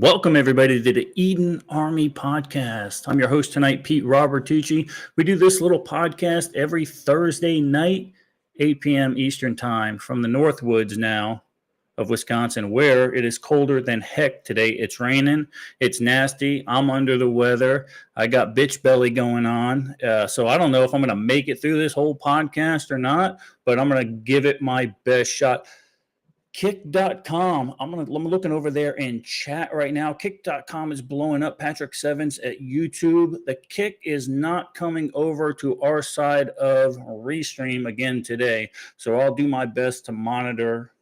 Welcome, everybody, to the Eden Army Podcast. I'm your host tonight, Pete Robertucci. We do this little podcast every Thursday night, 8 p.m. Eastern Time, from the Northwoods now of Wisconsin, where it is colder than heck today. It's raining. It's nasty. I'm under the weather. I got bitch belly going on. So I don't know if I'm going to make it through this whole podcast or not, but I'm going to give it my best shot. Kick.com. I'm looking over there in chat right now. Kick.com is blowing up. Patrick Sevens at YouTube. The Kick is not coming over to our side of Restream again today. So I'll do my best to monitor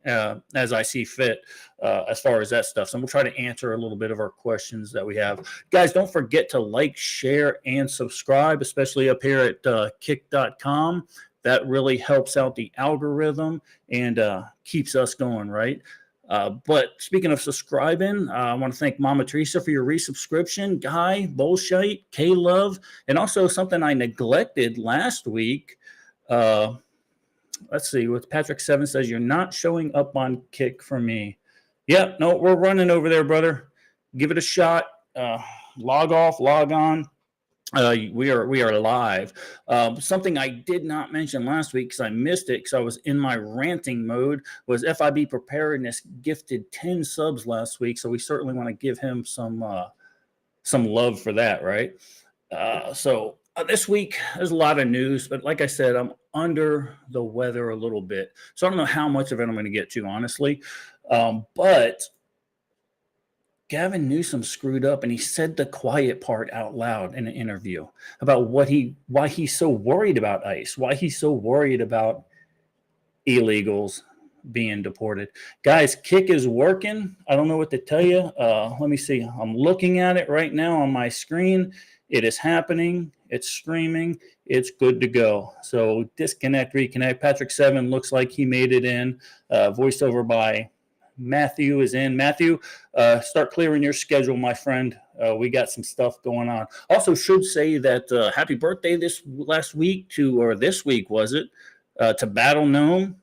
as I see fit as far as that stuff. So we'll try to answer a little bit of our questions that we have. Guys, don't forget to like, share, and subscribe, especially up here at Kick.com. That really helps out the algorithm and keeps us going, right? But speaking of subscribing, I want to thank Mama Teresa for your resubscription, Guy, Bullshite, K-Love, and also something I neglected last week. Let's see, what Patrick Seven says, you're not showing up on Kick for me. Yeah, no, we're running over there, brother. Give it a shot. Log off, log on. We are live. Something I did not mention last week because I missed it because I was in my ranting mode was FIB Preparedness gifted 10 subs last week, so we certainly want to give him some love for that, right? So this week there's a lot of news, but like I said, I'm under the weather a little bit, so I don't know how much of it I'm going to get to, honestly. But Gavin Newsom screwed up, and he said the quiet part out loud in an interview about why he's so worried about ICE, why he's so worried about illegals being deported. Guys, Kick is working. I don't know what to tell you. Let me see. I'm looking at it right now on my screen. It is happening. It's streaming. It's good to go. So disconnect, reconnect. Patrick Seven looks like he made it in. Voiced over by Matthew is in. Matthew, start clearing your schedule, my friend. We got some stuff going on. Also, should say that happy birthday this week, was it? To Battle Gnome.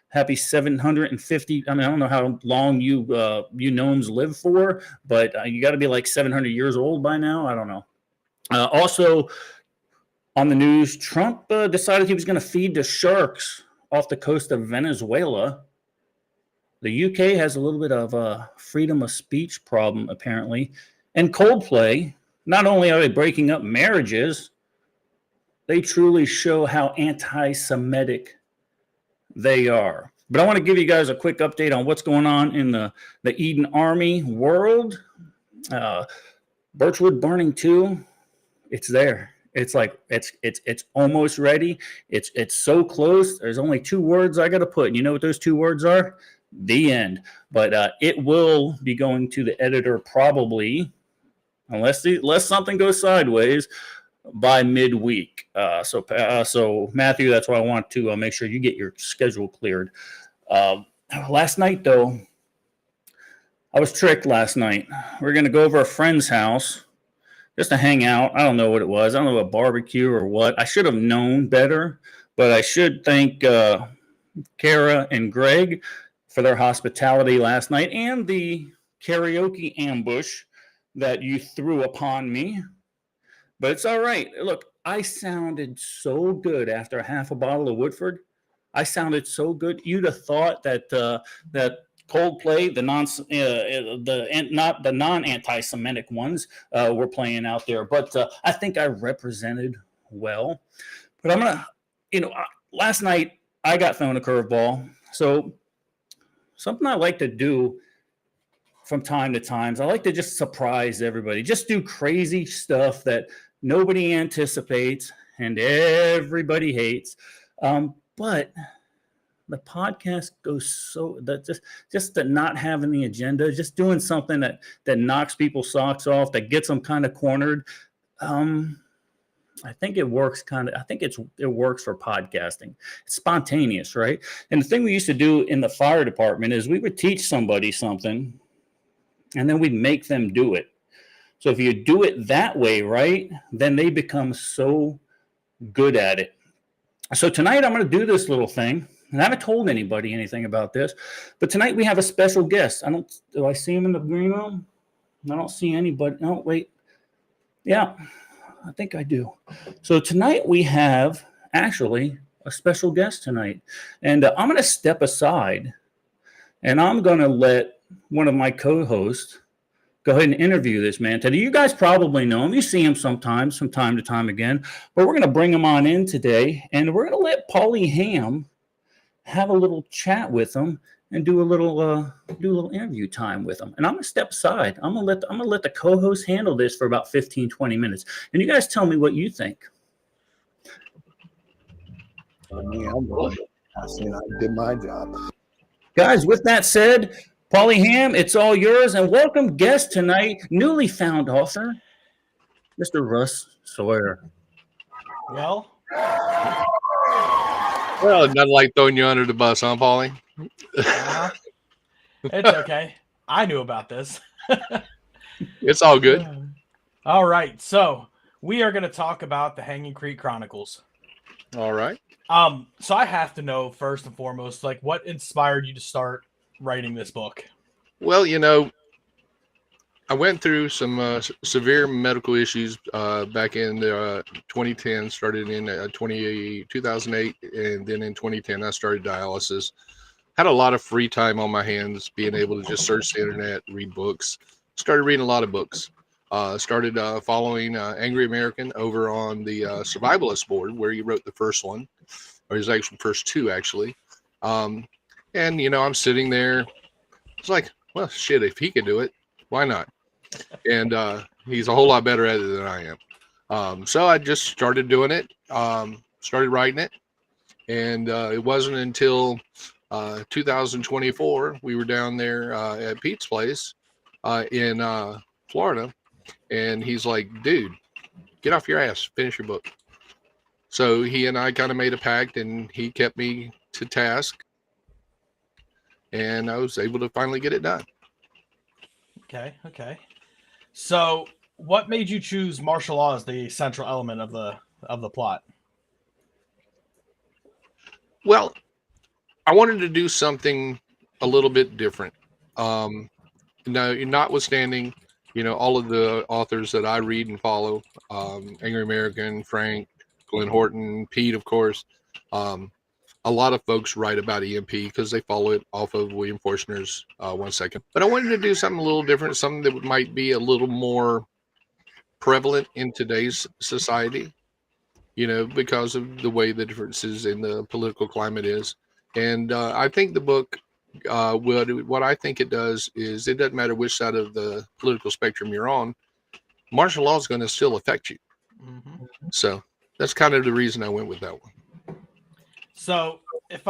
Happy 750. I mean, I don't know how long you gnomes live for, but you got to be like 700 years old by now. I don't know. Also, on the news, Trump decided he was going to feed the sharks off the coast of Venezuela. The UK has a little bit of a freedom of speech problem, apparently. And Coldplay, not only are they breaking up marriages, they truly show how anti-Semitic they are. But I want to give you guys a quick update on what's going on in the Eden Army world. Birchwood Burning 2, it's there. It's like it's almost ready. It's so close. There's only 2 words I got to put. And you know what those 2 words are? The end. But it will be going to the editor probably, unless something goes sideways, by midweek. So Matthew, that's why I want to make sure you get your schedule cleared. Last night, though, I was tricked last night. We're going to go over a friend's house just to hang out. I don't know what it was. I don't know, a barbecue or what. I should have known better, but I should thank Kara and Greg for their hospitality last night and the karaoke ambush that you threw upon me. But it's all right. Look, I sounded so good after half a bottle of Woodford. I sounded so good. You'd have thought that that Coldplay, not the non-anti-Semitic ones, were playing out there. But I think I represented well. But I'm gonna, last night I got thrown a curveball. So something I like to do from time to time, I like to just surprise everybody, just do crazy stuff that nobody anticipates and everybody hates. But the podcast goes so that just that not having the agenda, just doing something that knocks people's socks off, that gets them kind of cornered. I think it works it works for podcasting. It's spontaneous, right? And the thing we used to do in the fire department is we would teach somebody something and then we'd make them do it. So if you do it that way, right, then they become so good at it. So tonight I'm going to do this little thing. And I haven't told anybody anything about this, but tonight we have a special guest. Do I see him in the green room? I don't see anybody. No, wait. Yeah, I think I do. So tonight we have actually a special guest tonight. And I'm going to step aside and I'm going to let one of my co-hosts go ahead and interview this man today. You guys probably know him. You see him sometimes, from time to time again. But we're going to bring him on in today, and we're going to let Paulie Ham have a little chat with him and do a little interview time with him. And I'm going to step aside. I'm going to let the co-host handle this for about 15, 20 minutes. And you guys tell me what you think. I did my job. Guys, with that said, Paulie Ham, it's all yours, and welcome guest tonight, newly found author, Mr. Russ Sawyer. Well, nothing like throwing you under the bus, huh, Paulie? It's okay. I knew about this. It's all good. All right, so we are going to talk about the Hanging Creek Chronicles. All right. So I have to know first and foremost, like, what inspired you to start writing this book? Well, I went through some severe medical issues back in 2010, started in 2008, and then in 2010 I started dialysis. Had a lot of free time on my hands, being able to just search the internet, read books. Started reading a lot of books. Started following Angry American over on the Survivalist board, where he wrote the first one, or his actual first two, actually. And, I'm sitting there. It's like, well, shit, if he can do it, why not? And he's a whole lot better at it than I am. So I just started doing it, started writing it. And it wasn't until 2024, we were down there at Pete's place in Florida. And he's like, dude, get off your ass, finish your book. So he and I kind of made a pact, and he kept me to task. And I was able to finally get it done. Okay. So what made you choose martial law as the central element of the plot? Well, I wanted to do something a little bit different. Now, notwithstanding, all of the authors that I read and follow, Angry American, Frank, Glenn Horton, Pete, of course. A lot of folks write about EMP because they follow it off of William Forstner's 1 Second. But I wanted to do something a little different, something that might be a little more prevalent in today's society, because of the way the differences in the political climate is. And I think the book, what I think it does is, it doesn't matter which side of the political spectrum you're on, martial law is going to still affect you. Mm-hmm. So that's kind of the reason I went with that one. So if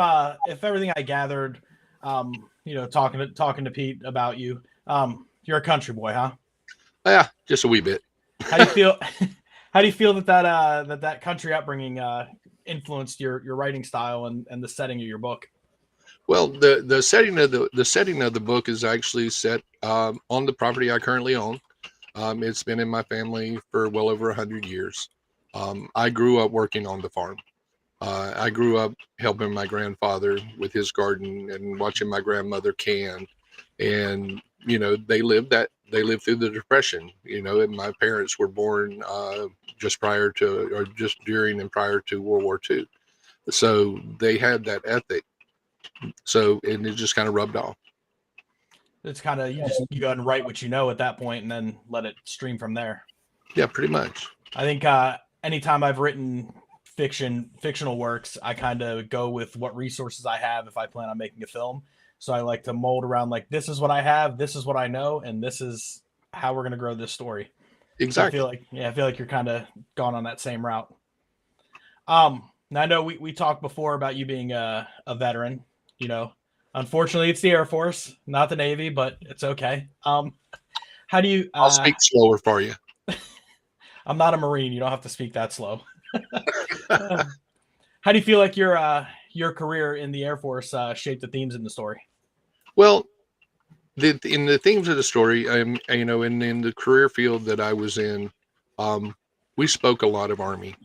everything I gathered, talking to Pete about you, you're a country boy, huh? Yeah, just a wee bit. How do you feel? How do you feel that country upbringing influenced your writing style and the setting of your book? Well, the setting of the book is actually set on the property I currently own. It's been in my family for well over 100 years. I grew up working on the farm. I grew up helping my grandfather with his garden and watching my grandmother can. And, they lived through the Depression, and my parents were born just prior to, or just during and prior to World War II. So they had that ethic. So, and it just kind of rubbed off. It's kind of, you go and write what you know at that point and then let it stream from there. Yeah, pretty much. I think anytime I've written fictional works, I kind of go with what resources I have if I plan on making a film. So I like to mold around, like, this is what I have, this is what I know, and this is how we're going to grow this story. Exactly. So I feel like you're kind of gone on that same route. Now I know we talked before about you being a veteran. Unfortunately, it's the Air Force, not the Navy, but it's okay. How do you? I'll speak slower for you. I'm not a Marine. You don't have to speak that slow. How do you feel like your career in the Air Force shaped the themes in the story? Well, in the themes of the story, and in the career field that I was in, we spoke a lot of Army.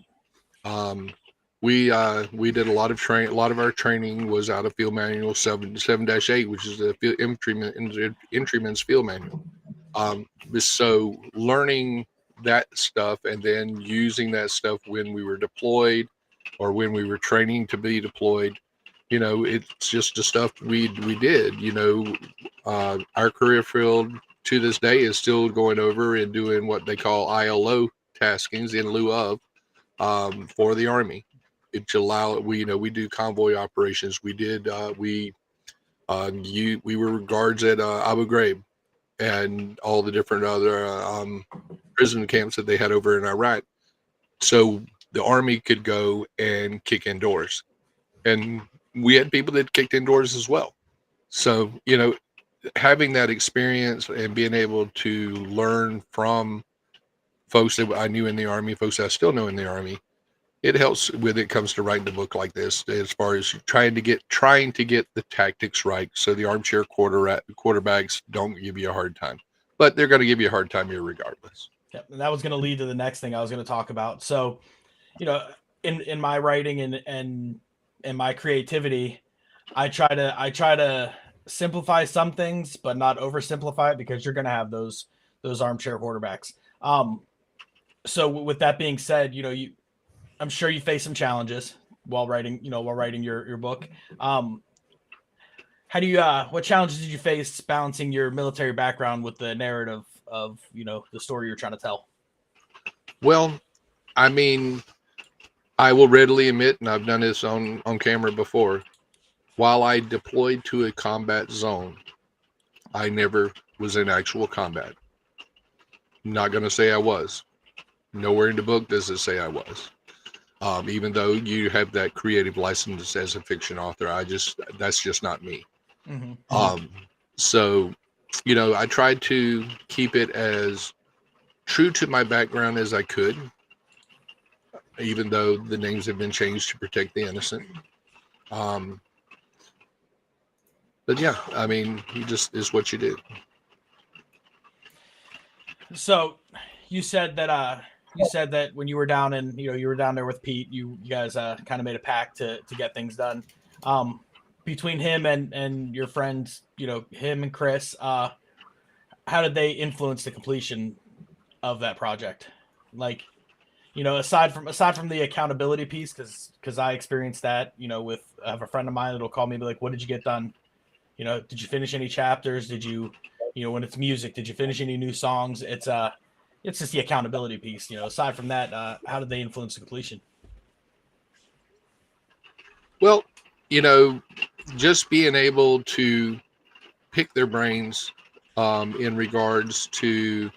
we did a lot of a lot of our training was out of Field Manual 7-8, which is the infantryman's field manual. So learning that stuff and then using that stuff when we were deployed or when we were training to be deployed, it's just the stuff we did. Our career field to this day is still going over and doing what they call ILO taskings in lieu of for the Army. It we do convoy operations. We did we were guards at Abu Ghraib and all the different other prison camps that they had over in Iraq. So the Army could go and kick indoors, and we had people that kicked indoors as well. So having that experience and being able to learn from folks that I knew in the Army, folks that I still know in the Army, it helps when it comes to writing a book like this, as far as trying to get the tactics right, so the armchair quarterbacks don't give you a hard time, but they're going to give you a hard time regardless. Yeah, and that was going to lead to the next thing I was going to talk about. So, in my writing and my creativity, I try to simplify some things, but not oversimplify it, because you're going to have those armchair quarterbacks. So with that being said, I'm sure you face some challenges while writing your book. How do you what challenges did you face balancing your military background with the narrative of the story you're trying to tell? Well, I mean, I will readily admit, and I've done this on camera before, while I deployed to a combat zone, I never was in actual combat. Not going to say I was. Nowhere in the book does it say I was. Even though you have that creative license as a fiction author, that's just not me. Mm-hmm. So, I tried to keep it as true to my background as I could, even though the names have been changed to protect the innocent. But yeah, I mean, you just is what you do. So, you said that when you were down in, you were down there with Pete, you guys kind of made a pact to get things done. Between him and your friends, him and Chris, how did they influence the completion of that project? Like, aside from the accountability piece, because I experienced that, I have a friend of mine that'll call me and be like, what did you get done? Did you finish any chapters? Did you, when it's music, did you finish any new songs? It's just the accountability piece. Aside from that, how did they influence the completion? Well, just being able to pick their brains in regards to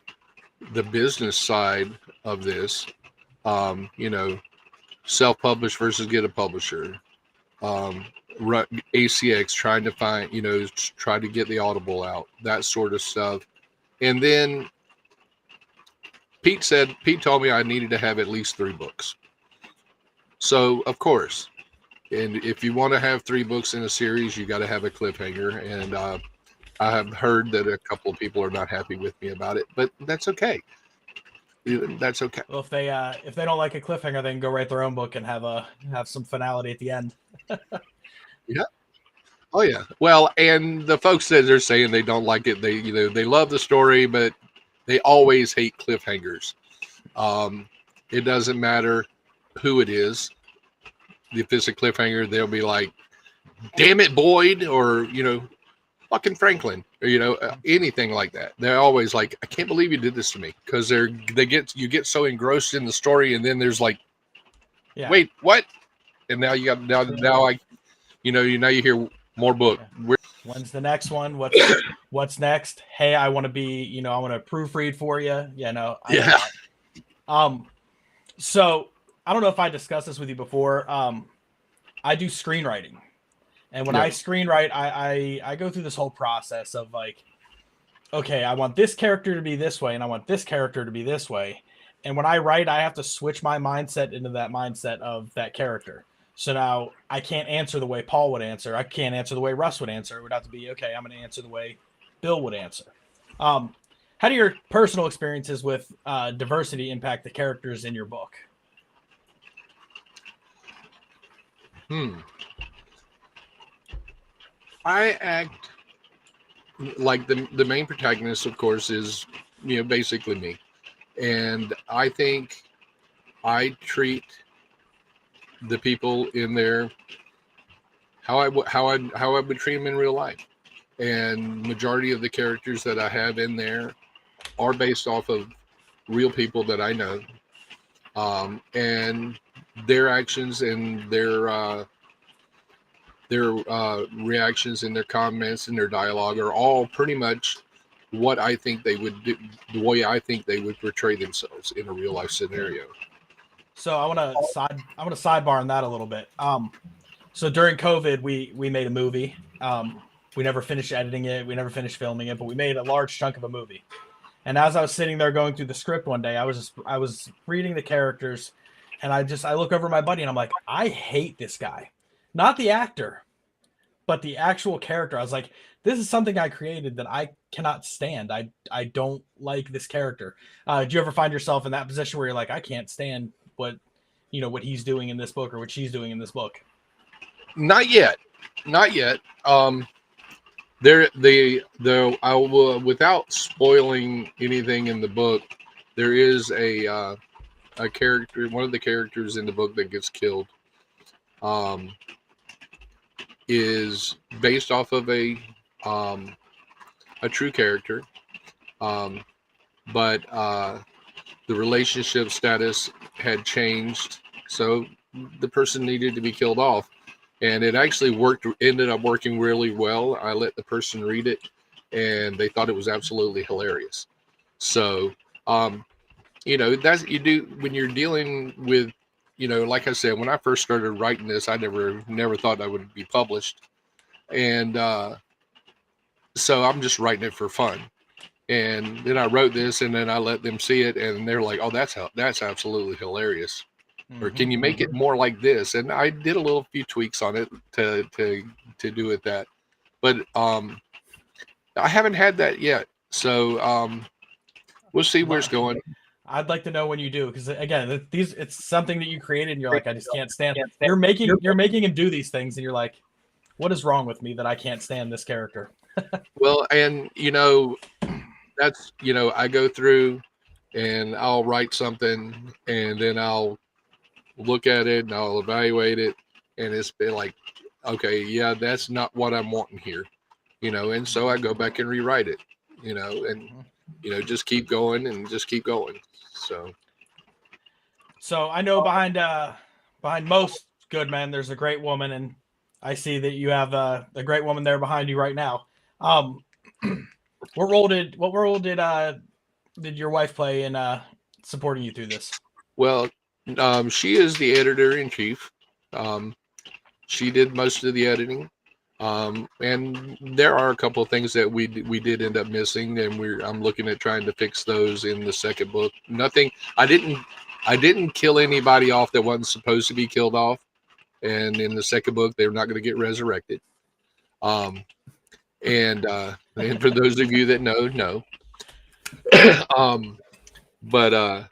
the business side of this, self-publish versus get a publisher, ACX, trying to find, try to get the Audible out, that sort of stuff. And then Pete told me I needed to have at least 3 books. So, of course, and if you want to have 3 books in a series, you got to have a cliffhanger. And I have heard that a couple of people are not happy with me about it, but that's okay. That's okay. Well, if they don't like a cliffhanger, they can go write their own book and have some finality at the end. Yeah. Oh yeah. Well, and the folks that are saying they don't like it, they they love the story, but they always hate cliffhangers. It doesn't matter who it is. If it's a cliffhanger, they'll be like, "Damn it, Boyd," or fucking Franklin, or anything like that. They're always like, "I can't believe you did this to me," because you get so engrossed in the story, and then there's like, "Wait, what?" And now you got now you hear more book. When's the next one? What's next? Hey, I want to be, I want to proofread for you. So I don't know if I discussed this with you before. I do screenwriting, and when I screenwrite, I go through this whole process of like, okay, I want this character to be this way, and I want this character to be this way. And when I write, I have to switch my mindset into that mindset of that character. So now I can't answer the way Paul would answer. I can't answer the way Russ would answer. It would have to be, okay, I'm going to answer the way Bill would answer. How do your personal experiences with diversity impact the characters in your book? I act like the main protagonist, of course, is basically me, and I think I treat the people in there how I would treat them in real life, and majority of the characters that I have in there are based off of real people that I know, and their actions and their reactions and their comments and their dialogue are all pretty much what I think they would do, the way I think they would portray themselves in a real life scenario. So I want to sidebar on that a little bit. So during COVID, we made a movie. We never finished editing it. We never finished filming it, but we made a large chunk of a movie. And as I was sitting there going through the script one day, I was reading the characters, and I look over at my buddy and I'm like, I hate this guy, not the actor, but the actual character. I was like, this is something I created that I cannot stand. I don't like this character. Do you ever find yourself in that position where you're like, I can't stand what he's doing in this book or what she's doing in this book? Not yet. I will, without spoiling anything in the book, there is a character, one of the characters in the book that gets killed, is based off of a true character, but the relationship status had changed, so the person needed to be killed off. And it actually ended up working really well. I let the person read it, and they thought it was absolutely hilarious. So, that's you do when you're dealing with, like I said, when I first started writing this, I never thought I would be published, and so I'm just writing it for fun. And then I wrote this, and then I let them see it, and they're like, "Oh, that's absolutely hilarious." Or can you make it more like this? And I did a few tweaks on it to do it that, but I haven't had that yet. So we'll see where it's going. I'd like to know when you do, because again, it's something that you created, and you're like, I just can't stand. You're making him do these things, and you're like, what is wrong with me that I can't stand this character? Well, and that's I go through and I'll write something, and then I'll look at it and I'll evaluate it, and it's been like, okay, yeah, that's not what I'm wanting here, and so I go back and rewrite it, and just keep going and just keep going. So I know behind most good men there's a great woman, and I see that you have a great woman there behind you right now. What role did your wife play in supporting you through this? Well, she is the editor-in-chief. She did most of the editing, and there are a couple of things that we did end up missing, and I'm looking at trying to fix those in the second book. Nothing. I didn't kill anybody off that wasn't supposed to be killed off, and in the second book they're not going to get resurrected. And for those of you that know, but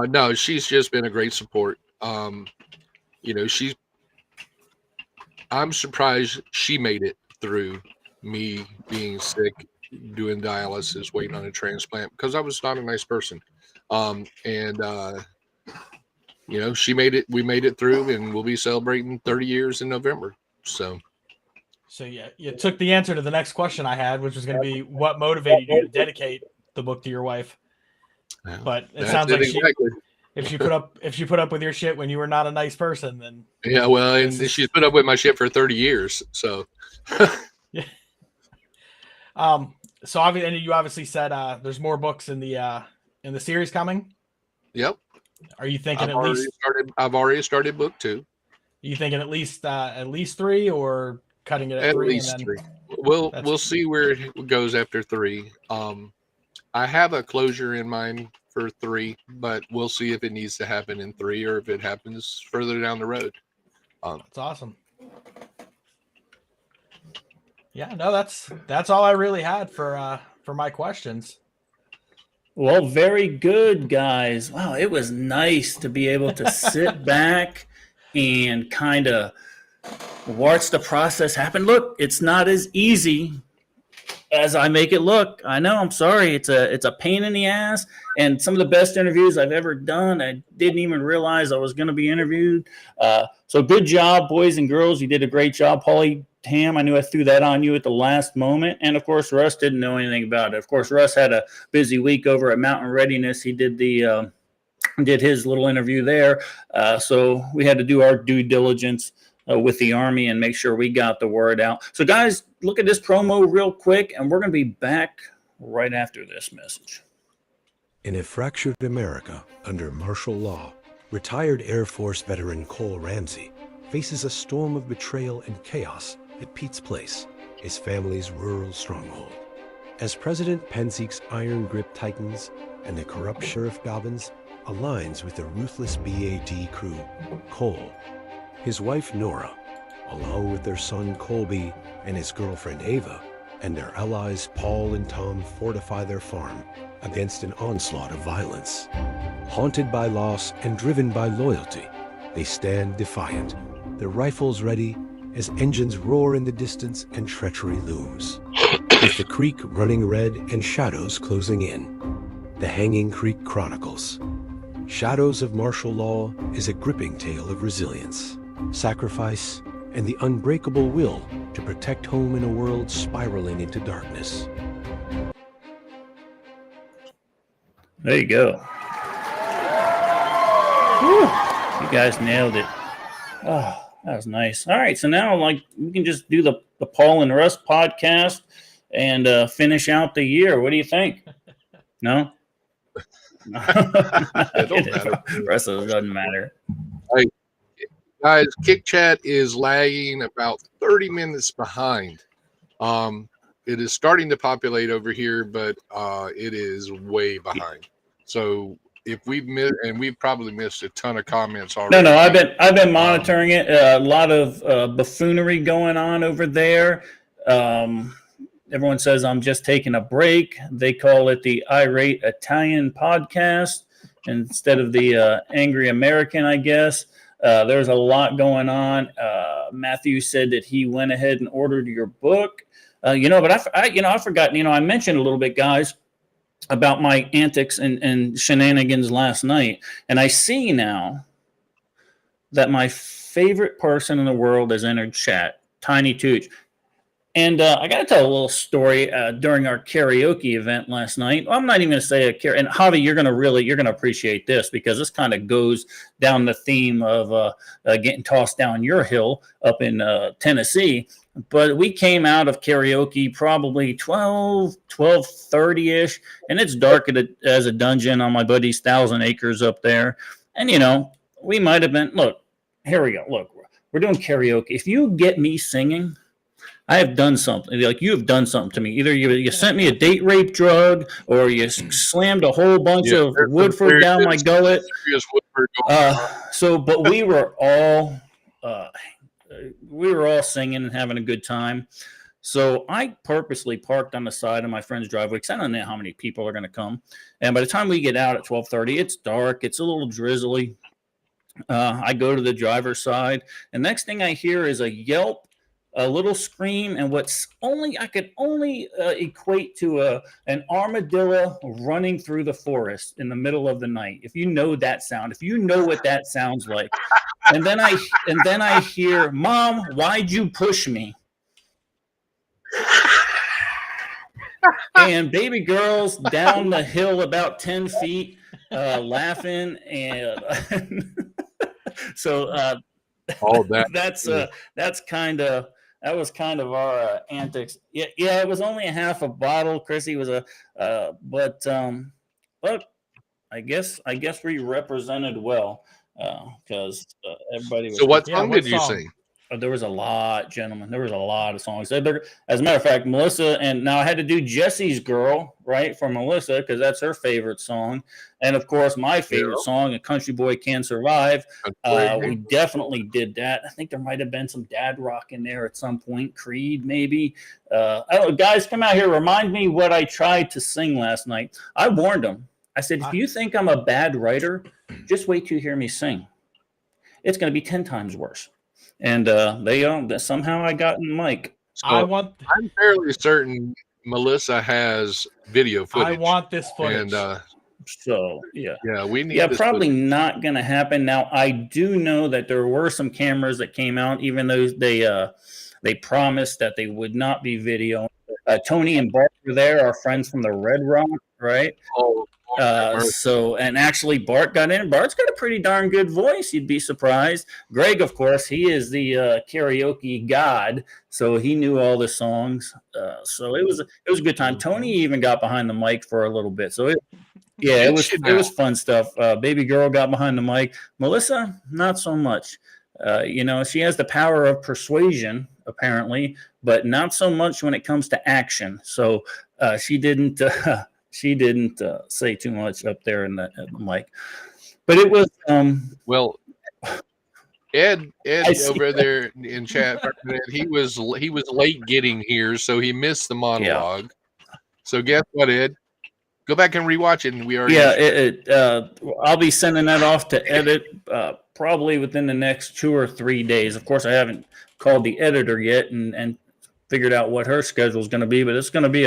no, she's just been a great support. I'm surprised she made it through me being sick, doing dialysis, waiting on a transplant, because I was not a nice person. She made it. We made it through, and we'll be celebrating 30 years in November. So yeah, you took the answer to the next question I had, which was going to be what motivated you to dedicate the book to your wife. But it sounds like if she put up with your shit when you were not a nice person, then yeah, well, and she's put up with my shit for 30 years. So yeah. So obviously, and you obviously said there's more books in the series coming. Yep. Are you thinking I've already started book 2. Are you thinking at least 3, or cutting it at 3? Least 3. We'll see where it goes after 3. I have a closure in mind for 3, but we'll see if it needs to happen in 3 or if it happens further down the road. That's awesome. Yeah, no, that's all I really had for my questions. Well, very good, guys. Wow, it was nice to be able to sit back and kind of watch the process happen. Look, it's not as easy as I make it look. I know, I'm sorry. It's a pain in the ass. And some of the best interviews I've ever done, I didn't even realize I was going to be interviewed. So good job, boys and girls. You did a great job. Paulie Tam, I knew I threw that on you at the last moment. And of course, Russ didn't know anything about it. Of course, Russ had a busy week over at Mountain Readiness. He did did his little interview there. So we had to do our due diligence with the Army and make sure we got the word out. So guys, look at this promo real quick, and we're going to be back right after this message. In a fractured America under martial law, retired Air Force veteran Cole Ramsey faces a storm of betrayal and chaos at Pete's Place, his family's rural stronghold. As President Pensiek's iron grip tightens and the corrupt Sheriff Dobbins aligns with the ruthless BAD crew, Cole, his wife Nora, along with their son Colby and his girlfriend Ava, and their allies Paul and Tom fortify their farm against an onslaught of violence. Haunted by loss and driven by loyalty, they stand defiant, their rifles ready as engines roar in the distance and treachery looms. With the creek running red and shadows closing in, the Hanging Creek Chronicles. Shadows of Martial Law is a gripping tale of resilience, sacrifice, and the unbreakable will to protect home in a world spiraling into darkness. There you go. Whew. You guys nailed it. Oh, that was nice. All right, so now we can just do the Paul and Russ podcast and finish out the year. What do you think? No? It don't matter. Rest of it doesn't matter. Hey, guys, Kick Chat is lagging about 30 minutes behind. It is starting to populate over here, but it is way behind. So if we've missed, and we've probably missed a ton of comments already. No, I've been monitoring it. A lot of buffoonery going on over there. Everyone says I'm just taking a break. They call it the Irate Italian podcast instead of the Angry American, I guess. There's a lot going on. Matthew said that he went ahead and ordered your book. But I forgot. I mentioned a little bit, guys, about my antics and shenanigans last night, and I see now that my favorite person in the world has entered chat, Tiny Tooch. And I got to tell a little story during our karaoke event last night. Well, I'm not even going to say a karaoke. And Javi, you're going to appreciate this because this kind of goes down the theme of getting tossed down your hill up in Tennessee. But we came out of karaoke probably 12:30-ish, and it's dark as a dungeon on my buddy's 1,000 acres up there. And, we might have been, look, here we go. Look, we're doing karaoke. If you get me singing, I have done something. Like, you have done something to me. Either you sent me a date rape drug, or you slammed a whole bunch of Woodford down my gullet. But we were all singing and having a good time. So I purposely parked on the side of my friend's driveway because I don't know how many people are going to come. And by the time we get out at 12:30, it's dark. It's a little drizzly. I go to the driver's side, and next thing I hear is a yelp, a little scream, and I could only equate to an armadillo running through the forest in the middle of the night. If you know that sound, if you know what that sounds like, and then I hear, "Mom, why'd you push me?" And baby girl's down the hill about 10 feet, laughing, and so all that. That was kind of our antics. Yeah, it was only a half a bottle. Chrissy was look, I guess we represented well because everybody was. So what song did you sing? There was a lot, gentlemen. There was a lot of songs. As a matter of fact, Melissa, and now I had to do Jesse's Girl, right, for Melissa, because that's her favorite song. And, of course, my favorite song, A Country Boy Can Survive. We definitely did that. I think there might have been some dad rock in there at some point. Creed, maybe. I don't know. Guys, come out here. Remind me what I tried to sing last night. I warned them. I said, if you think I'm a bad writer, just wait till you hear me sing. It's going to be 10 times worse. And they somehow I got in Mike. So I'm fairly certain Melissa has video footage. I want this footage. And So yeah. we need. Yeah, this probably footage. not going to happen. Now, I do know that there were some cameras that came out, even though they promised that they would not be video. Tony and Bart were there, our friends from the Red Rock, right? Oh, So, and actually, Bart got in. Bart's got a pretty darn good voice. You'd be surprised. Greg, of course, he is the karaoke god, so he knew all the songs. So it was a good time. Tony even got behind the mic for a little bit. So it was fun stuff. Baby girl got behind the mic. Melissa, not so much. She has the power of persuasion, apparently, but not so much when it comes to action. So she didn't say too much up there in the mic. But it was well. Ed over there in chat, he was late getting here, so he missed the monologue. Yeah. So guess what, Ed? Go back and rewatch it, and we already. Yeah, I'll be sending that off to edit probably within the next 2 or 3 days. Of course, I haven't called the editor yet and figured out what her schedule is going to be, but it's going to be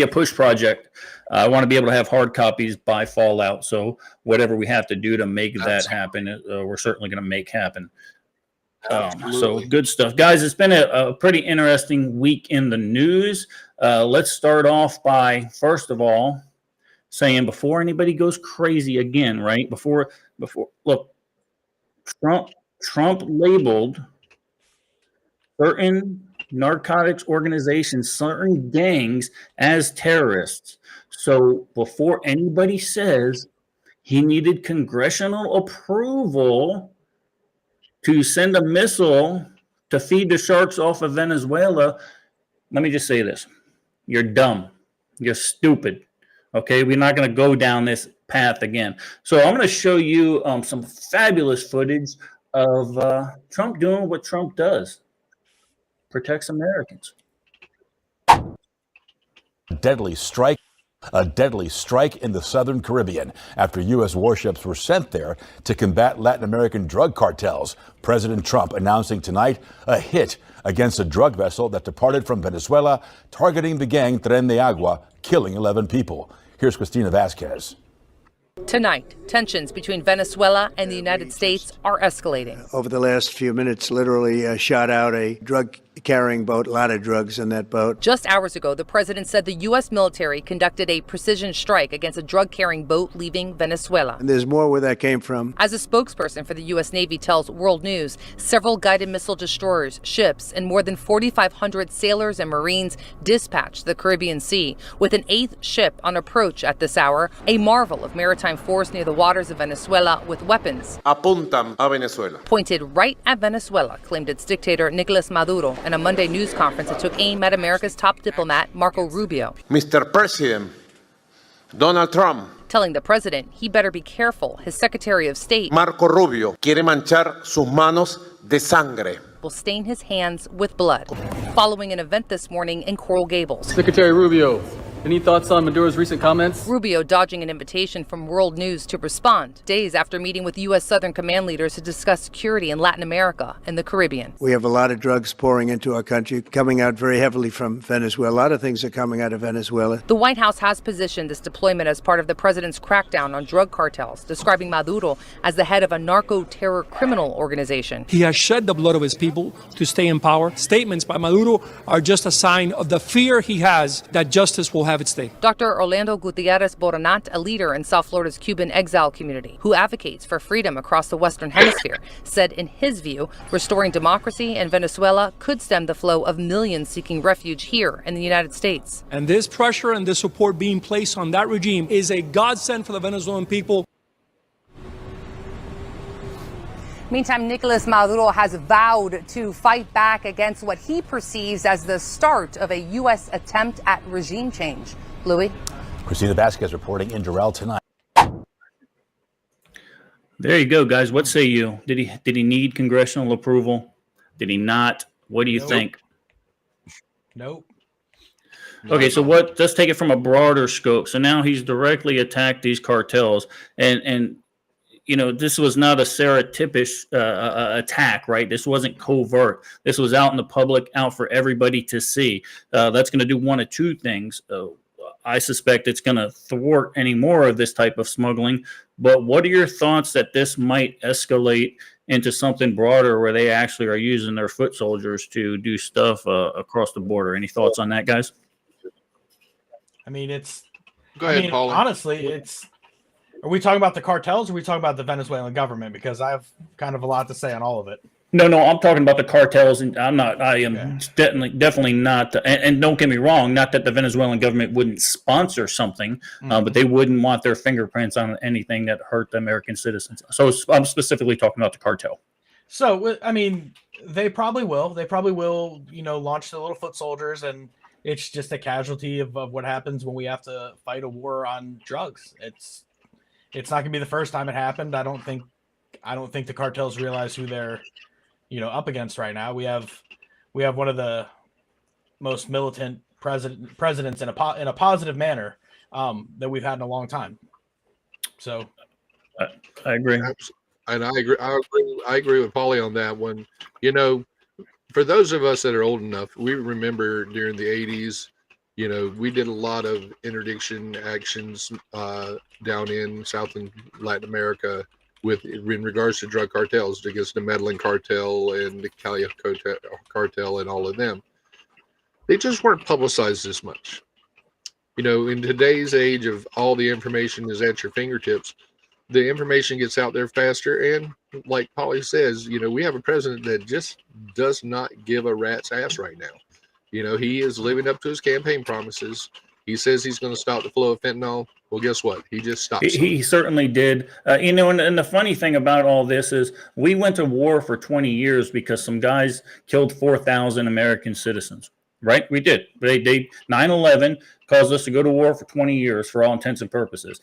a push project. I want to be able to have hard copies by Fallout. So whatever we have to do to make that happen, we're certainly going to make happen. So good stuff, guys. It's been a pretty interesting week in the news. Let's start off by, first of all, saying before anybody goes crazy again, right? Before look, Trump labeled certain narcotics organizations, certain gangs as terrorists. So before anybody says he needed congressional approval to send a missile to feed the sharks off of Venezuela, let me just say this. You're dumb. You're stupid. Okay? We're not going to go down this path again. So I'm going to show you some fabulous footage of Trump doing what Trump does. Protects Americans. A deadly strike in the southern Caribbean after U.S. warships were sent there to combat Latin American drug cartels. President Trump announcing tonight a hit against a drug vessel that departed from Venezuela, targeting the gang Tren de Agua, killing 11 people. Here's Cristina Vasquez. Tonight, tensions between Venezuela and the United States are escalating. Over the last few minutes, literally shot out a drug-carrying boat, a lot of drugs in that boat. Just hours ago, the president said the U.S. military conducted a precision strike against a drug-carrying boat leaving Venezuela. And there's more where that came from. As a spokesperson for the U.S. Navy tells World News, several guided missile destroyers, ships, and more than 4,500 sailors and Marines dispatched to the Caribbean Sea, with an 8th ship on approach at this hour, a marvel of maritime force near the waters of Venezuela with weapons apuntan a Venezuela. Pointed right at Venezuela, claimed its dictator Nicolas Maduro in a Monday news conference that took aim at America's top diplomat Marco Rubio. Mr. President, Donald Trump, telling the president he better be careful. His Secretary of State, Marco Rubio, quiere manchar sus manos de sangre. will stain his hands with blood. Following an event this morning in Coral Gables. Secretary Rubio, any thoughts on Maduro's recent comments? Rubio dodging an invitation from World News to respond, days after meeting with U.S. Southern Command leaders to discuss security in Latin America and the Caribbean. We have a lot of drugs pouring into our country, coming out very heavily from Venezuela. A lot of things are coming out of Venezuela. The White House has positioned this deployment as part of the president's crackdown on drug cartels, describing Maduro as the head of a narco-terror criminal organization. He has shed the blood of his people to stay in power. Statements by Maduro are just a sign of the fear he has that justice will have its day. Dr. Orlando Gutierrez Boronat, a leader in South Florida's Cuban exile community who advocates for freedom across the Western Hemisphere, said in his view, restoring democracy in Venezuela could stem the flow of millions seeking refuge here in the United States. And this pressure and this support being placed on that regime is a godsend for the Venezuelan people. Meantime, Nicolas Maduro has vowed to fight back against what he perceives as the start of a U.S. attempt at regime change. Louis? Cristina Vasquez reporting in Doral tonight. There you go, guys. What say you? Did he need congressional approval? Did he not? What do you think? Nope. Okay, so let's take it from a broader scope. So now he's directly attacked these cartels, and this was not a stereotypish attack, right? This wasn't covert. This was out in the public, out for everybody to see. That's going to do one of two things. I suspect it's going to thwart any more of this type of smuggling. But what are your thoughts that this might escalate into something broader where they actually are using their foot soldiers to do stuff across the border? Any thoughts on that, guys? I mean, Go ahead, Paul. Honestly, are we talking about the cartels or are we talking about the Venezuelan government? Because I have kind of a lot to say on all of it. No, I'm talking about the cartels, and I am definitely not. And don't get me wrong, not that the Venezuelan government wouldn't sponsor something, but they wouldn't want their fingerprints on anything that hurt the American citizens. So I'm specifically talking about the cartel. So, I mean, they probably will. They probably will, launch the little foot soldiers, and it's just a casualty of what happens when we have to fight a war on drugs. It's not going to be the first time it happened. I don't think the cartels realize who they're up against right now. We have one of the most militant presidents in a positive manner that we've had in a long time. So I agree. And I agree with Paulie on that one. For those of us that are old enough, we remember during the 80s, we did a lot of interdiction actions down in South and Latin America in regards to drug cartels, against the Medellin cartel and the Cali cartel and all of them. They just weren't publicized as much. In today's age of all the information is at your fingertips, the information gets out there faster. And like Paulie says, we have a president that just does not give a rat's ass right now. He is living up to his campaign promises. He says he's going to stop the flow of fentanyl. Well, guess what? He just stopped. He certainly did. And the funny thing about all this is we went to war for 20 years because some guys killed 4,000 American citizens, right? We did. They 9/11 caused us to go to war for 20 years for all intents and purposes.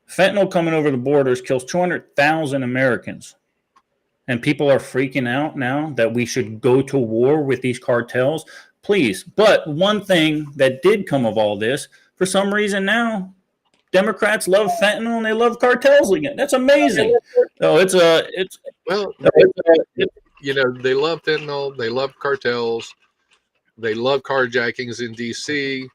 Fentanyl coming over the borders kills 200,000 Americans. And people are freaking out now that we should go to war with these cartels. Please. But one thing that did come of all this, for some reason now, Democrats love fentanyl and they love cartels again. That's amazing. So they love fentanyl, they love cartels, they love carjackings in DC,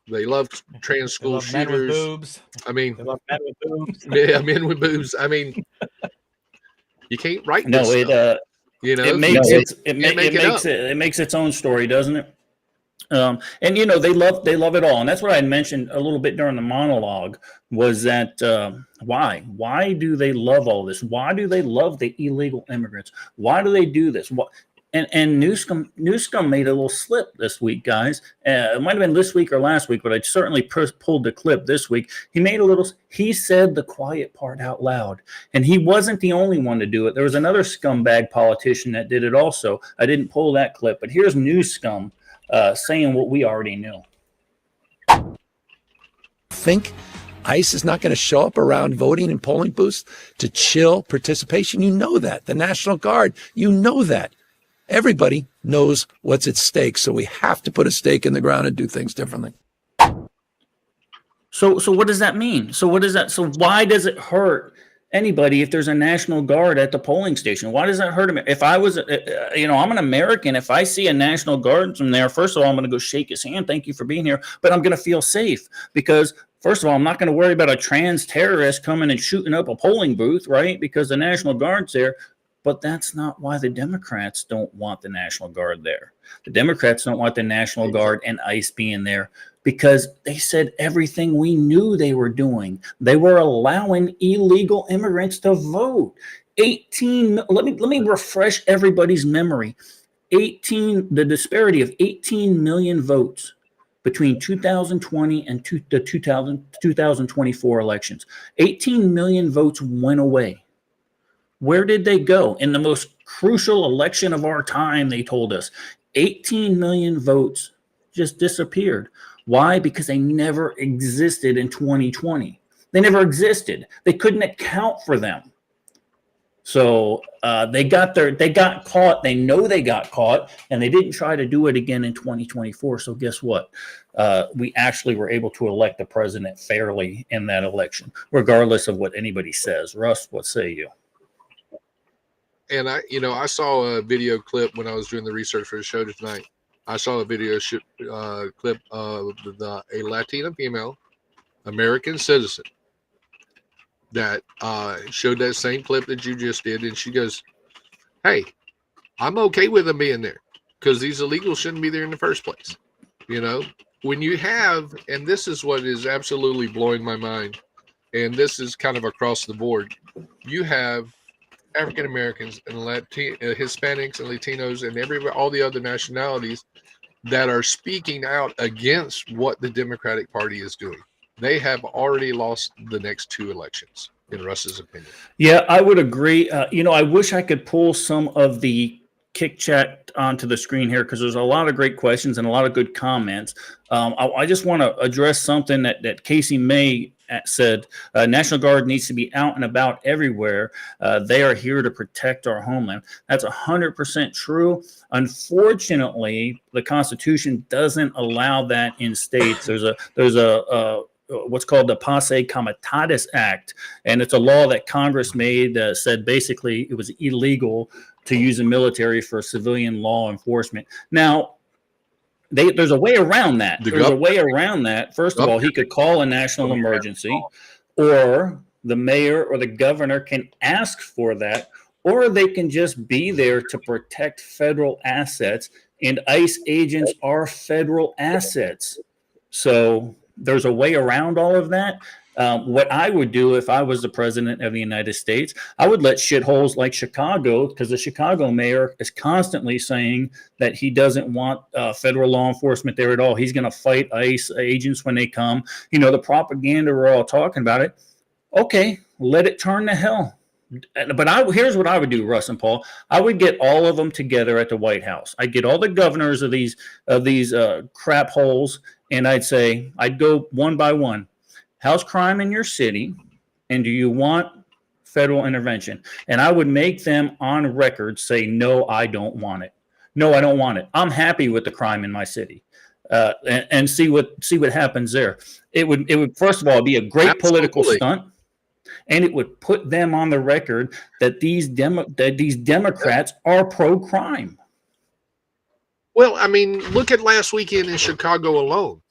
they love trans school shooters. Men with boobs. I mean, they love men with boobs. Yeah, men with boobs. I mean, you can't write this stuff. It makes its own story, doesn't it? And they love it all, and that's what I mentioned a little bit during the monologue. Was that why do they love all this? Why do they love the illegal immigrants? Why do they do this? And Newsome made a little slip this week, guys. It might have been this week or last week, but I certainly pulled the clip this week. He said the quiet part out loud, and he wasn't the only one to do it. There was another scumbag politician that did it also. I didn't pull that clip, but here's Newsome saying what we already knew. Think ICE is not going to show up around voting and polling booths to chill participation? You know that. The National Guard, you know that. Everybody knows what's at stake, so we have to put a stake in the ground and do things differently. So what does that mean? So why does it hurt anybody if there's a National Guard at the polling station? Why does that hurt him? If I was, I'm an American. If I see a National Guardsman there, first of all, I'm going to go shake his hand. Thank you for being here. But I'm going to feel safe because, first of all, I'm not going to worry about a trans terrorist coming and shooting up a polling booth, right? Because the National Guard's there. But that's not why the Democrats don't want the National Guard there. The Democrats don't want the National Guard and ICE being there because they said everything we knew they were doing. They were allowing illegal immigrants to vote. Let me refresh everybody's memory. The disparity of 18 million votes between 2020 and the 2024 elections. 18 million votes went away. Where did they go? In the most crucial election of our time, they told us 18 million votes just disappeared. Why? Because they never existed in 2020. They never existed. They couldn't account for them. So they got caught. They know they got caught, and they didn't try to do it again in 2024. So guess what? We actually were able to elect the president fairly in that election, regardless of what anybody says. Russ, what say you? And I saw a video clip when I was doing the research for the show tonight. I saw a video clip of a Latina female, American citizen, that showed that same clip that you just did, and she goes, "Hey, I'm okay with them being there because these illegals shouldn't be there in the first place." When you have, and this is what is absolutely blowing my mind, and this is kind of across the board, you have African Americans and Hispanics and Latinos and all the other nationalities that are speaking out against what the Democratic Party is doing. They have already lost the next 2 elections, in Russ's opinion. Yeah, I would agree. I wish I could pull some of the Kick Chat onto the screen here because there's a lot of great questions and a lot of good comments. I just want to address something that Casey May said. National Guard needs to be out and about everywhere. They are here to protect our homeland. That's 100% true. Unfortunately, the Constitution doesn't allow that in states. There's a what's called the Posse Comitatus Act, and it's a law that Congress made said basically it was illegal to use the military for civilian law enforcement. Now, there's a way around that. There's a way around that. First of all, he could call a national emergency, or the mayor or the governor can ask for that, or they can just be there to protect federal assets, and ICE agents are federal assets. So there's a way around all of that. What I would do if I was the president of the United States, I would let shitholes like Chicago, because the Chicago mayor is constantly saying that he doesn't want federal law enforcement there at all. He's going to fight ICE agents when they come. The propaganda, we're all talking about it. Okay, let it turn to hell. But here's what I would do, Russ and Paul. I would get all of them together at the White House. I'd get all the governors of these crap holes, and I'd go one by one. How's crime in your city, and do you want federal intervention? And I would make them on record say, no, I don't want it. No, I don't want it. I'm happy with the crime in my city, and see what happens there. It would first of all be a great political stunt, and it would put them on the record that these Democrats are pro-crime. Well, I mean, look at last weekend in Chicago alone.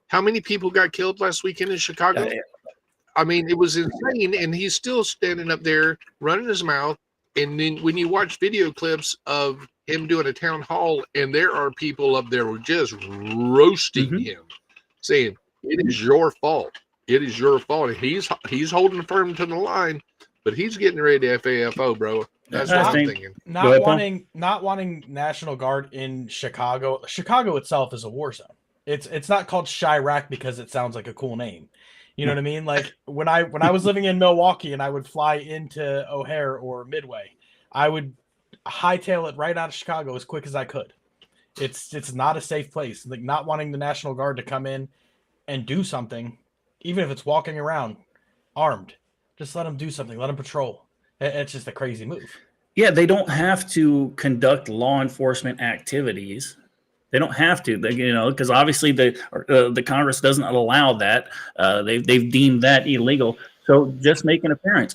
How many people got killed last weekend in Chicago? I mean, it was insane, and he's still standing up there running his mouth. And then when you watch video clips of him doing a town hall, and there are people up there who just roasting him, saying, it is your fault. It is your fault. He's holding firm to the line, but he's getting ready to FAFO, bro. That's what I'm thinking. Not wanting National Guard in Chicago. Chicago itself is a war zone. It's not called Chirac because it sounds like a cool name. You know what I mean? Like when I was living in Milwaukee and I would fly into O'Hare or Midway, I would hightail it right out of Chicago as quick as I could. It's not a safe place. Like not wanting the National Guard to come in and do something, even if it's walking around armed, just let them do something. Let them patrol. It's just a crazy move. Yeah, they don't have to conduct law enforcement activities. They don't have to, because obviously the Congress doesn't allow that. They've deemed that illegal. So just make an appearance.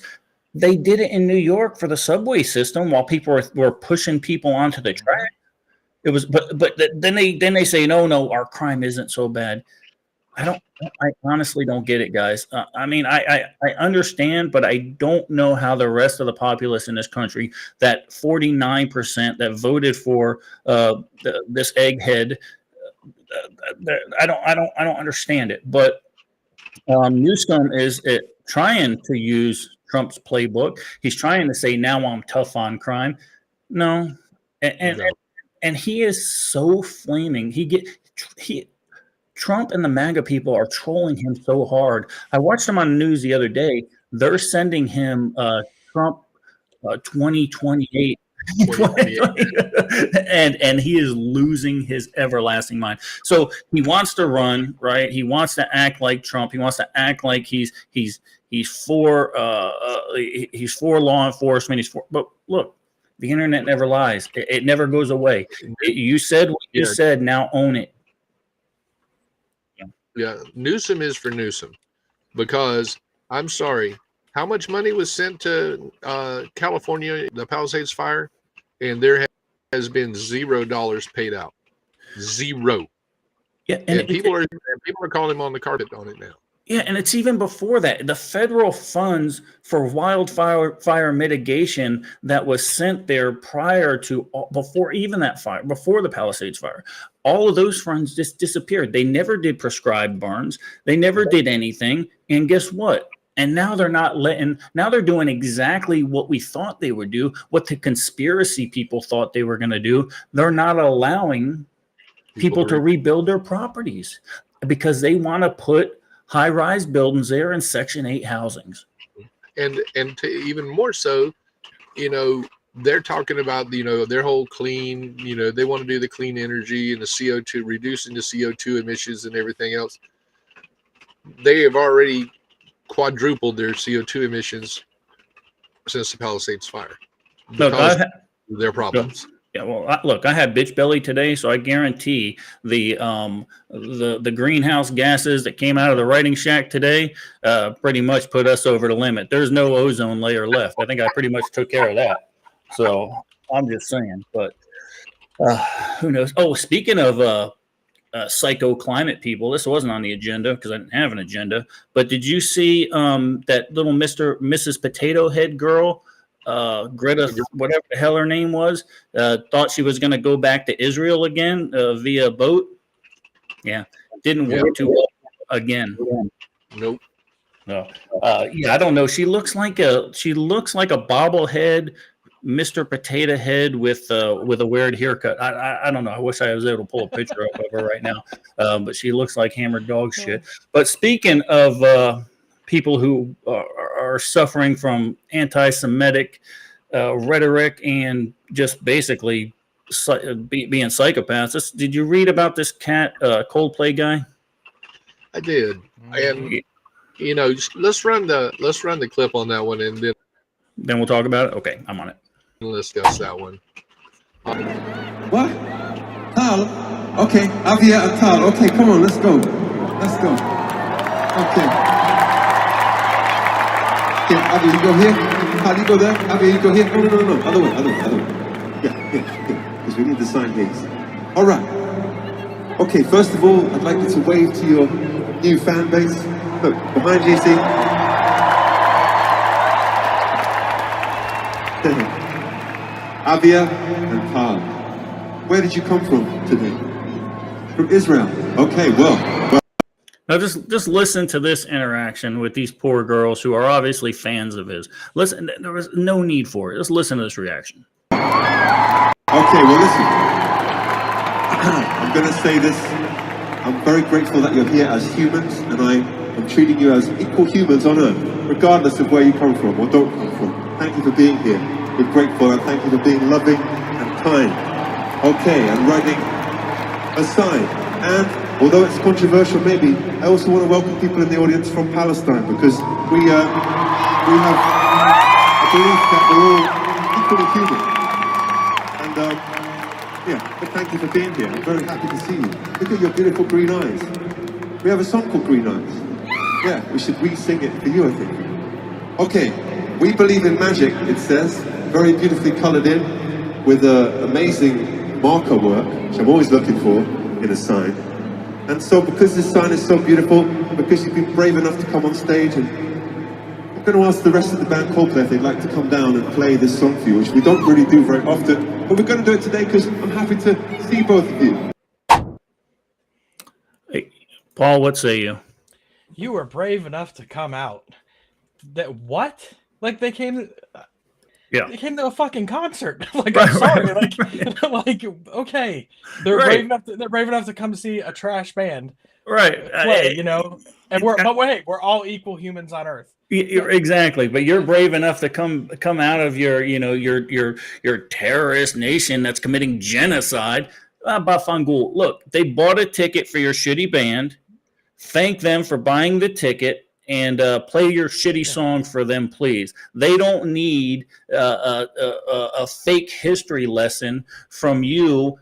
They did it in New York for the subway system while people were pushing people onto the track. It was, but then they say no, our crime isn't so bad. I honestly don't get it, guys. I mean, I understand, but I don't know how the rest of the populace in this country, that 49% that voted for this egghead, I don't understand it. But Newsom is trying to use Trump's playbook. He's trying to say, now I'm tough on crime. No, and he is so flaming. Trump and the MAGA people are trolling him so hard. I watched him on the news the other day. They're sending him Trump 2028 and he is losing his everlasting mind. So he wants to run, right? He wants to act like Trump. He wants to act like he's for law enforcement. But look, the internet never lies. It never goes away. You said what you said. Now own it. Yeah, Newsom is for Newsom, because I'm sorry, how much money was sent to California, the Palisades fire, and there has been $0 paid out, zero. Yeah, and people are calling him on the carpet on it now. Yeah, and it's even before that. The federal funds for wildfire mitigation that was sent there before even that fire, before the Palisades fire, all of those funds just disappeared. They never did prescribed burns. They never did anything. And guess what? And now now they're doing exactly what we thought they would do, what the conspiracy people thought they were going to do. They're not allowing people to rebuild their properties because they want to put high-rise buildings there in Section 8 housings. And to even more so, they're talking about, their whole clean, they want to do the clean energy and the CO2, reducing the CO2 emissions and everything else. They have already quadrupled their CO2 emissions since the Palisades fire because of their problems. Yeah, well, I had bitch belly today, so I guarantee the greenhouse gases that came out of the writing shack today pretty much put us over the limit. There's no ozone layer left. I think I pretty much took care of that. So I'm just saying, but who knows? Oh, speaking of psycho climate people, this wasn't on the agenda because I didn't have an agenda. But did you see that little Mrs. Potato Head girl? Greta, whatever the hell her name was, thought she was going to go back to Israel again via boat. Yeah, didn't work too well again. Nope. No. Yeah, I don't know. She looks like a bobblehead Mr. Potato Head with a weird haircut. I don't know. I wish I was able to pull a picture up of her right now, but she looks like hammered dog shit. But speaking of people who are suffering from anti-Semitic rhetoric and just basically being psychopaths. Did you read about this cat Coldplay guy? I did, and let's run the clip on that one, and then we'll talk about it. Okay, I'm on it. We'll discuss that one. What? Tal? Okay, Avia and Tal. Okay, come on, let's go. Okay. Okay, Abby, you go here. How do you go there? Abby, you go here. No. Other way. Yeah. Because we need the sign here. All right. Okay, first of all, I'd like you to wave to your new fan base. Look, behind you, see? Avia and Tal. Where did you come from today? From Israel. Okay, well. Now just listen to this interaction with these poor girls who are obviously fans of his. Listen, there was no need for it. Just listen to this reaction. Okay, well listen. I'm going to say this. I'm very grateful that you're here as humans, and I'm treating you as equal humans on earth, regardless of where you come from or don't come from. Thank you for being here. We're grateful, and thank you for being loving and kind. Okay, and riding aside. And although it's controversial, maybe, I also want to welcome people in the audience from Palestine, because we have a belief that we're all equally human. And but thank you for being here. I'm very happy to see you. Look at your beautiful green eyes. We have a song called Green Eyes. Yeah, we should re-sing it for you, I think. Okay, we believe in magic, it says, very beautifully colored in with amazing marker work, which I'm always looking for in a sign. And so because this sign is so beautiful, because you've been brave enough to come on stage, and I'm going to ask the rest of the band Coldplay if they'd like to come down and play this song for you, which we don't really do very often, but we're going to do it today because I'm happy to see both of you. Hey, Paul, what say you? You were brave enough to come out. That what? Like they came... Yeah. They came to a fucking concert. Like, I'm sorry. Like, okay, they're brave enough to come see a trash band. Right. Play, you know. And we're all equal humans on Earth. Exactly, but you're brave enough to come out of your terrorist nation that's committing genocide. Bafangul, look, they bought a ticket for your shitty band. Thank them for buying the ticket and play your shitty song for them, please. They don't need a fake history lesson from you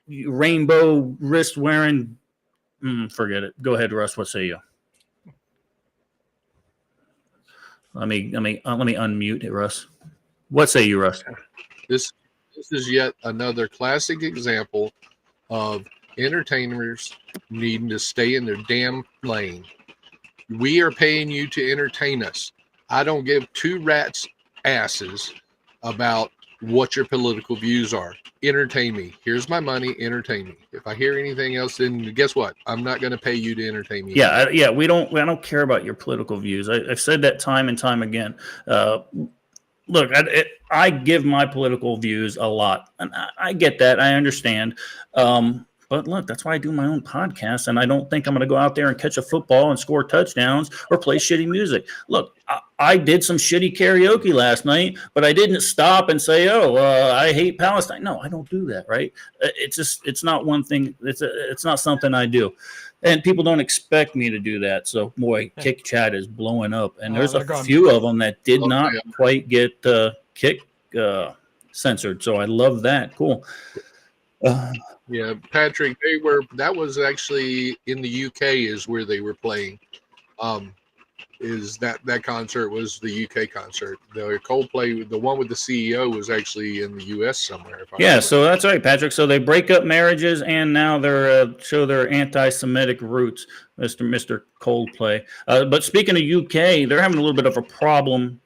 rainbow wrist wearing. Forget it. Go ahead, Russ. What say you? Let me unmute it, Russ. What say you, Russ? This is yet another classic example of entertainers needing to stay in their damn lane. We are paying you to entertain us. I don't give two rats' asses about what your political views are. Entertain me. Here's my money. Entertain me. If I hear anything else, then guess what? I'm not going to pay you to entertain me. Yeah. We don't care about your political views. I've said that time and time again. Look, I give my political views a lot, and I get that. I understand. But look, that's why I do my own podcast, and I don't think I'm going to go out there and catch a football and score touchdowns or play shitty music. Look, I did some shitty karaoke last night, but I didn't stop and say, I hate Palestine. No, I don't do that, right? It's not one thing. It's not something I do. And people don't expect me to do that. So, boy, Kick Chat is blowing up. And there's a few of them that did not quite get Kick censored. So I love that. Cool. Yeah, Patrick, that was actually in the UK is where they were playing. Is that concert was the UK concert. The Coldplay, the one with the CEO, was actually in the US somewhere. So that's right, Patrick. So they break up marriages and now they're show their anti-Semitic roots, Mr. Coldplay. But speaking of UK, they're having a little bit of a problem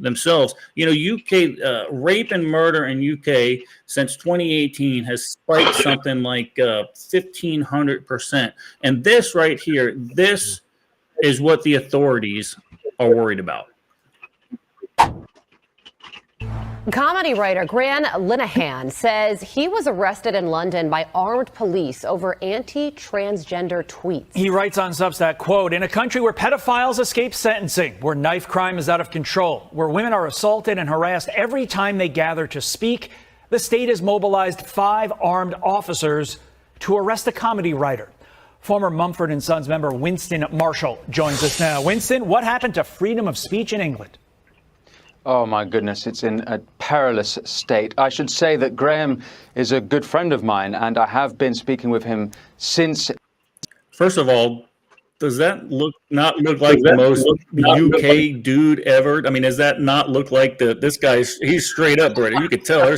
themselves. You know, UK rape and murder in UK since 2018 has spiked something like 1,500%. And this right here, this is what the authorities are worried about. Comedy writer Graham Linehan says he was arrested in London by armed police over anti-transgender tweets. He writes on Substack, quote, "In a country where pedophiles escape sentencing, where knife crime is out of control, where women are assaulted and harassed every time they gather to speak, the state has mobilized 5 armed officers to arrest a comedy writer." Former Mumford & Sons member Winston Marshall joins us now. Winston, what happened to freedom of speech in England? Oh, my goodness, it's in a perilous state. I should say that Graham is a good friend of mine, and I have been speaking with him since. First of all, does that not look like the most UK dude ever? I mean, does that not look like this guy's? He's straight up British. You could tell.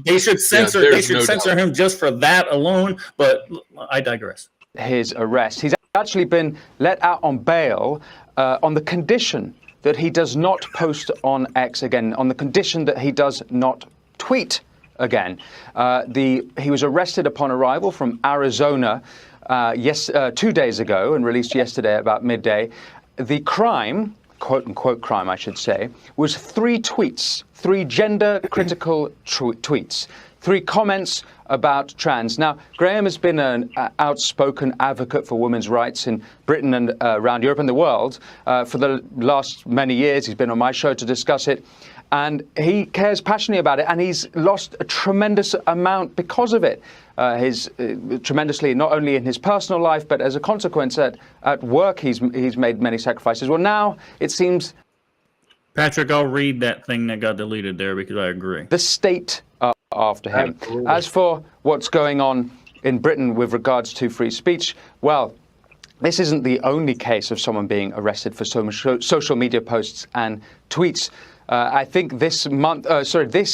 They should censor. They should censor him just for that alone. But I digress. His arrest. He's actually been let out on bail on the condition that he does not post on X again, on the condition that he does not tweet again. He was arrested upon arrival from Arizona 2 days ago and released yesterday about midday. The crime, quote unquote crime, I should say, was 3 tweets, 3 gender critical tweets, 3 comments about trans. Now, Graham has been an outspoken advocate for women's rights in Britain and around Europe and the world for the last many years. He's been on my show to discuss it, and he cares passionately about it, and he's lost a tremendous amount because of it. Tremendously, not only in his personal life, but as a consequence at work, he's made many sacrifices. Well, now it seems. Patrick, I'll read that thing that got deleted there because I agree. The state after him. Absolutely. As for what's going on in Britain with regards to free speech, well, this isn't the only case of someone being arrested for social media posts and tweets. I think this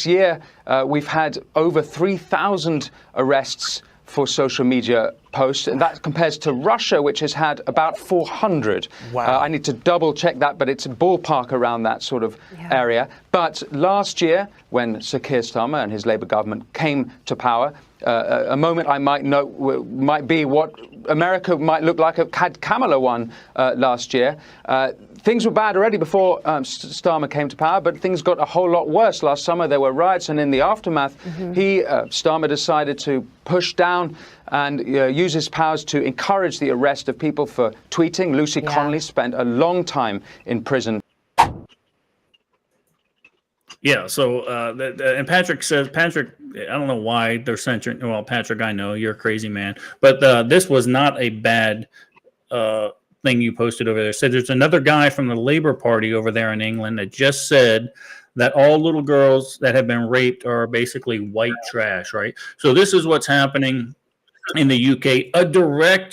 year, we've had over 3,000 arrests for social media posts, and that compares to Russia, which has had about 400. Wow. I need to double check that, but it's a ballpark around that sort of area. But last year, when Sir Keir Starmer and his Labour government came to power, a moment I might know might be what America might look like had Kamala won last year. Things were bad already before Starmer came to power, but things got a whole lot worse. Last summer there were riots, and in the aftermath, Starmer decided to push down and use his powers to encourage the arrest of people for tweeting. Lucy Connolly spent a long time in prison. Yeah, so and Patrick says, Patrick, I don't know why they're censoring. Well, Patrick, I know you're a crazy man, but this was not a bad thing you posted over there. Said there's another guy from the Labour Party over there in England that just said that all little girls that have been raped are basically white trash, right? So this is what's happening in the UK.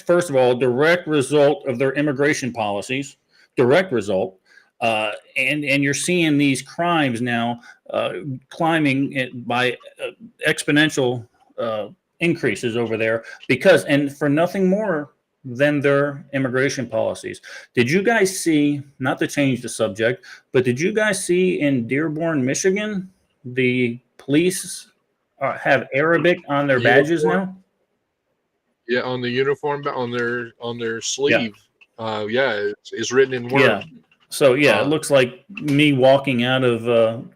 First of all, a direct result of their immigration policies, direct result. And you're seeing these crimes now climbing by exponential increases over there and for nothing more than their immigration policies. Did you guys see, not to change the subject, but did you guys see in Dearborn, Michigan, the police have Arabic on their badges now? Yeah, on the uniform, on their sleeve. It's written in words. Yeah. So it looks like me walking out of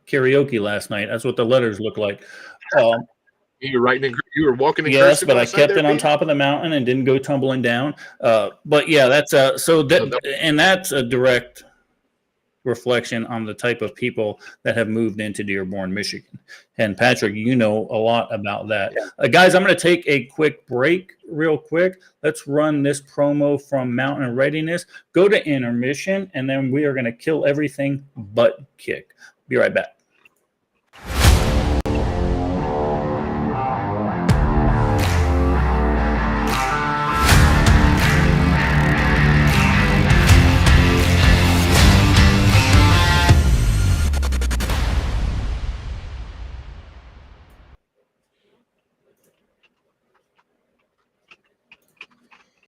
karaoke last night. That's what the letters look like. You were walking in yes, cursive but I outside kept there, it on Pete? top of the mountain and didn't go tumbling down. But yeah, that's that's a direct reflection on the type of people that have moved into Dearborn, Michigan. And Patrick, you know a lot about that. Guys, I'm going to take a quick break real quick. Let's run this promo from Mountain Readiness, go to intermission, and then we are going to kill everything but kick. Be right back.